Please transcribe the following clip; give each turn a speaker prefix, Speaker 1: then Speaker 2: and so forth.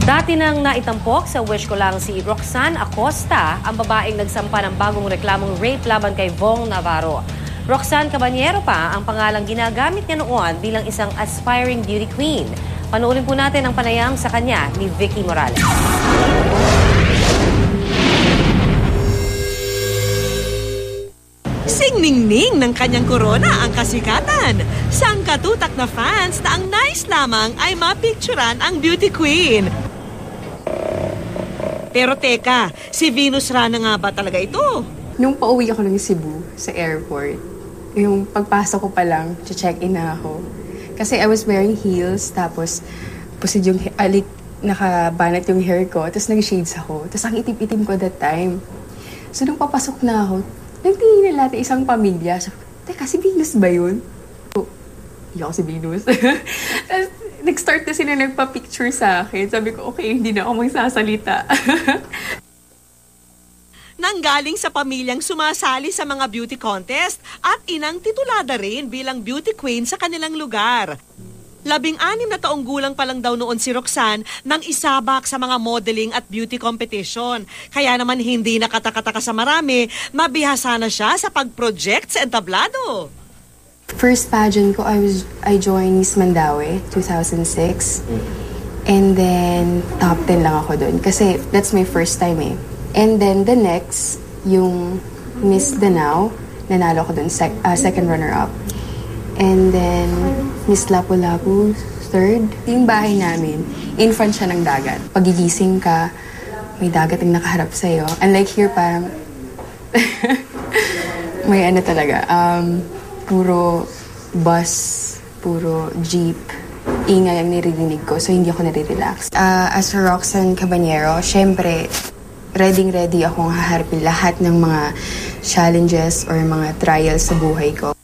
Speaker 1: Dati nang naitampok sa Wish Ko Lang si Roxanne Acosta, ang babaeng nagsampa ng bagong reklamong rape laban kay Vong Navarro. Roxanne Caballero pa ang pangalang ginagamit niya noon bilang isang aspiring beauty queen. Panoorin po natin ang panayam sa kanya ni Vicky Morales.
Speaker 2: Singningning ng kanyang korona ang kasikatan. Sangkatutak na fans na ang nice lamang ay mapicturan ang beauty queen. Pero teka, si Venus Rana nga ba talaga ito?
Speaker 3: Nung pauwi ako ng Cebu sa airport, yung pagpasok ko pa lang, check-in na ako. Kasi I was wearing heels, tapos pusid yung, nakabanat yung hair ko, tapos nag-shades ako. Tapos ang itim-itim ko that time. So nung papasok na ako, nagtingin na lahat isang pamilya. So, teka, si Venus ba yun? So, hindi ako si Venus. Tapos nag-start na sila nagpa-picture sa akin. Sabi ko, okay, hindi na ako magsasalita.
Speaker 2: Nanggaling sa pamilyang sumasali sa mga beauty contest at inang titulada rin bilang beauty queen sa kanilang lugar. 16 na taong gulang pa lang daw noon si Roxanne nang isabak sa mga modeling at beauty competition. Kaya naman hindi nakatakataka sa marami, mabihasa na siya sa pag-project sa entablado.
Speaker 3: First pageant ko, I joined Miss Mandaue, 2006. And then, top 10 lang ako doon. Kasi that's my first time eh. And then the next, yung Miss Danao, nanalo ko doon, second runner-up. And then, Miss Lapu-Lapu, third. Yung bahay namin, in front siya ng dagat. Pagigising ka, may dagat ang nakaharap sa'yo. Unlike here, parang, may ano talaga, puro bus, puro jeep, ingay ang niririnig ko, so hindi ako nare-relax. As for Roxanne Caballero, syempre, ready akong haharapin lahat ng mga challenges or mga trials sa buhay ko.